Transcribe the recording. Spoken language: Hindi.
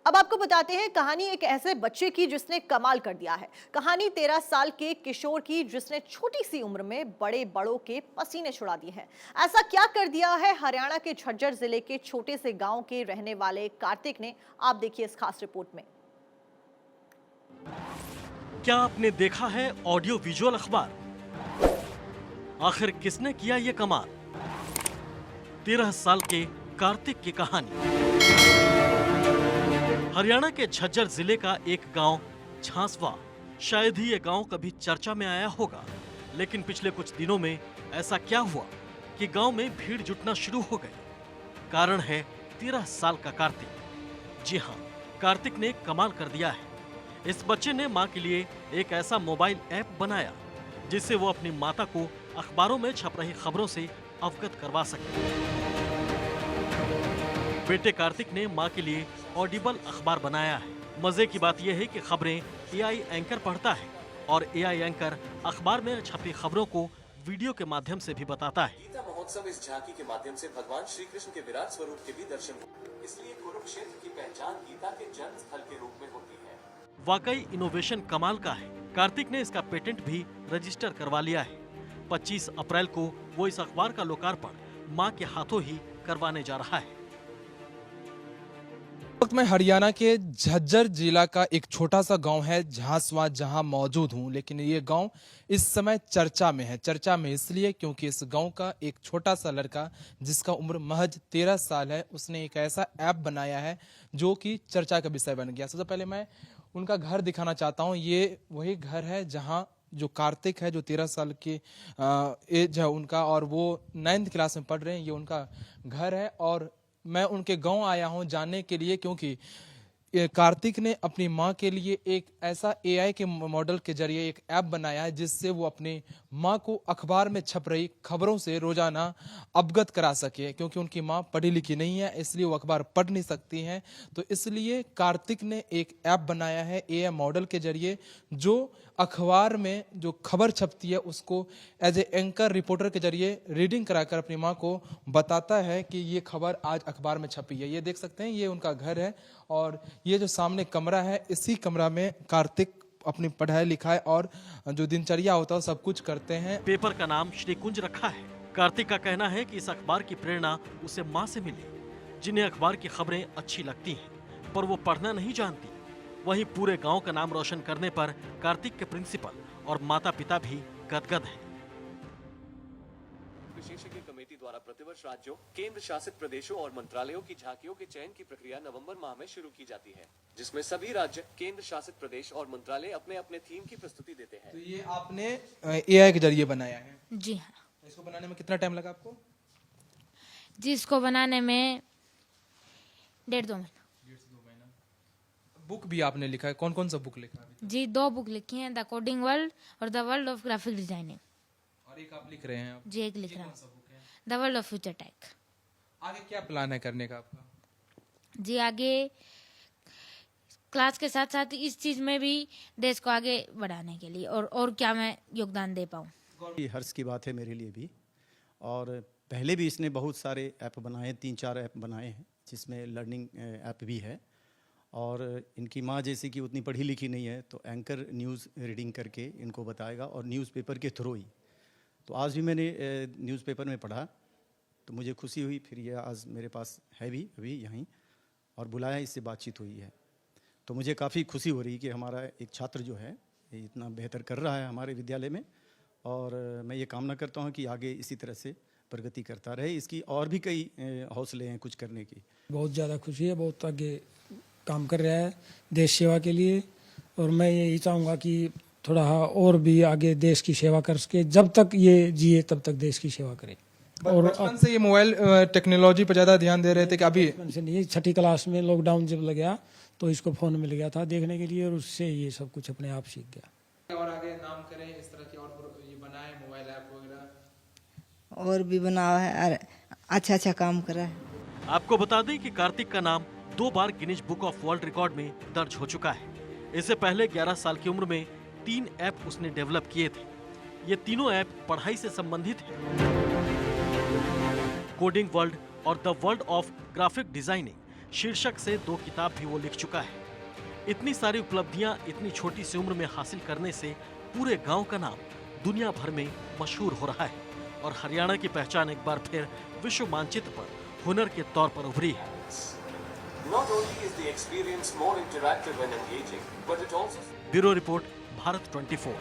अब आपको बताते हैं कहानी एक ऐसे बच्चे की जिसने कमाल कर दिया है। कहानी 13 साल के किशोर की जिसने छोटी सी उम्र में बड़े बड़ों के पसीने छुड़ा दिए हैं। ऐसा क्या कर दिया है हरियाणा के झज्जर जिले के छोटे से गांव के रहने वाले कार्तिक ने, आप देखिए इस खास रिपोर्ट में। क्या आपने देखा है ऑडियो विजुअल अखबार? आखिर किसने किया ये कमाल? 13 साल के कार्तिक की कहानी। हरियाणा के झज्जर जिले का एक गांव झांसवा। शायद ही ये गांव कभी चर्चा में आया होगा, लेकिन पिछले कुछ दिनों में ऐसा क्या हुआ कि गांव में भीड़ जुटना शुरू हो गई। कारण है 13 साल का कार्तिक। जी हां, कार्तिक ने कमाल कर दिया है। इस बच्चे ने मां के लिए एक ऐसा मोबाइल ऐप बनाया जिससे वो अपनी माता को अखबारों में छप रही खबरों से अवगत करवा सके। बेटे कार्तिक ने मां के लिए ऑडिबल अखबार बनाया है। मजे की बात यह है कि खबरें एआई एंकर पढ़ता है और एआई एंकर अखबार में छपी खबरों को वीडियो के माध्यम से भी बताता है। गीता महोत्सव इस झांकी के माध्यम से भगवान श्री कृष्ण के विराट स्वरूप के भी दर्शन हुए। इसलिए कुरुक्षेत्र की पहचान गीता के जन्म स्थल के रूप में होती है। वाकई इनोवेशन कमाल का है। कार्तिक ने इसका पेटेंट भी रजिस्टर करवा लिया है। 25 अप्रैल को वो इस अखबार का लोकार्पण मां के हाथों ही करवाने जा रहा है। वक्त मैं हरियाणा के झज्जर जिला का एक छोटा सा गांव है झांसवा, जहां मौजूद हूं। लेकिन ये गांव इस समय चर्चा में है। चर्चा में इसलिए क्योंकि इस गांव का एक छोटा सा लड़का जिसका उम्र महज 13 साल है, उसने एक ऐसा ऐप बनाया है जो कि चर्चा का विषय बन गया। सबसे पहले मैं उनका घर दिखाना चाहता हूँ। ये वही घर है जहाँ जो कार्तिक है, जो 13 साल की एज है उनका, और वो 9th क्लास में पढ़ रहे हैं। ये उनका घर है और मैं उनके गांव आया हूं जानने के लिए, क्योंकि कार्तिक ने अपनी मां के लिए एक ऐसा एआई के मॉडल के जरिए एक ऐप बनाया है जिससे वो अपनी मां को अखबार में छप रही खबरों से रोजाना अवगत करा सके। क्योंकि उनकी मां पढ़ी लिखी नहीं है, इसलिए वो अखबार पढ़ नहीं सकती हैं। तो इसलिए कार्तिक ने एक ऐप बनाया है एआई मॉडल के जरिए, जो अखबार में जो खबर छपती है उसको एज ए एंकर रिपोर्टर के जरिए रीडिंग कराकर अपनी मां को बताता है कि ये खबर आज अखबार में छपी है। ये देख सकते हैं, ये उनका घर है और ये जो सामने कमरा है, इसी कमरा में कार्तिक अपनी पढ़ाई लिखाई और जो दिनचर्या होता है सब कुछ करते हैं। पेपर का नाम श्री कुंज रखा है। कार्तिक का कहना है कि इस अखबार की प्रेरणा उसे मां से मिली, जिन्हें अखबार की खबरें अच्छी लगती हैं पर वो पढ़ना नहीं जानती। वहीं पूरे गांव का नाम रोशन करने पर कार्तिक के प्रिंसिपल और माता पिता भी गदगद हैं। विशेषज्ञ कमेटी द्वारा प्रतिवर्ष राज्यों, केंद्र शासित प्रदेशों और मंत्रालयों की झांकियों के चयन की प्रक्रिया नवंबर माह में शुरू की जाती है, जिसमें सभी राज्य, केंद्र शासित प्रदेश और मंत्रालय अपने अपने थीम की प्रस्तुति देते हैं। तो ये आपने एआई के जरिए बनाया है? जी हाँ। इसको बनाने में कितना टाइम लगा आपको? जी, इसको बनाने में 1.5-2 महीना। बुक भी आपने लिखा है? कौन कौन सा बुक लिखा है? जी, 2 बुक लिखी हैं, द कोडिंग वर्ल्ड और the world of graphic designing. और एक आप लिख रहे हैं? आप जी, एक लिख रहा हूँ, कौन सा बुक है? The world of future tech. आगे क्या प्लान है करने का आपका? जी, आगे क्लास के साथ साथ इस चीज में भी देश को आगे बढ़ाने के लिए और क्या मैं योगदान दे पाऊँ। ये हर्ष की बात है मेरे लिए भी। और पहले भी इसने बहुत सारे ऐप बनाए, 3-4 ऐप बनाए हैं, जिसमें लर्निंग ऐप भी है। और इनकी माँ जैसे कि उतनी पढ़ी लिखी नहीं है, तो एंकर न्यूज़ रीडिंग करके इनको बताएगा और न्यूज़पेपर के थ्रू ही। तो आज भी मैंने न्यूज़पेपर में पढ़ा तो मुझे खुशी हुई। फिर ये आज मेरे पास है भी अभी यहीं, और बुलाया, इससे बातचीत हुई है। तो मुझे काफ़ी खुशी हो रही कि हमारा एक छात्र जो है ये इतना बेहतर कर रहा है हमारे विद्यालय में। और मैं ये कामना करता हूँ कि आगे इसी तरह से प्रगति करता रहे। इसकी और भी कई हौसले हैं कुछ करने की। बहुत ज़्यादा खुशी है, बहुत आगे काम कर रहा है देश सेवा के लिए। और मैं यही चाहूँगा कि थोड़ा और भी आगे देश की सेवा कर सके। जब तक ये जिए तब तक देश की सेवा करे। और बचपन से ये मोबाइल टेक्नोलॉजी पर ज़्यादा ध्यान दे रहे थे कि अभी? बचपन से नहीं, 6ठी क्लास में लॉकडाउन जब लग गया तो इसको फ़ोन मिल गया था देखने के लिए, और उससे ये सब कुछ अपने आप सीख गया। और आगे नाम करें इस तरह की और ये बनाए मोबाइल ऐप वगैरह? और भी बना है, अच्छा अच्छा काम कर रहा है। आपको बता दें कि कार्तिक का नाम 2 बार Guinness book of world record में दर्ज हो चुका है। इससे पहले 11 साल की उम्र में 3 ऐप उसने डेवलप किए थे। ये तीनों ऐप पढ़ाई से संबंधित हैं। कोडिंग वर्ल्ड और the world of graphic designing शीर्षक से 2 किताब भी वो लिख चुका है। इतनी सारी उपलब्धियां इतनी छोटी सी उम्र में हासिल करने से पूरे गांव का नाम दुनिया भर में मशहूर हो रहा है और हरियाणा की पहचान एक बार फिर विश्व मानचित्र पर हुनर के तौर पर उभरी है। Not only is the experience more interactive and engaging, but it also bureau report, Bharat 24।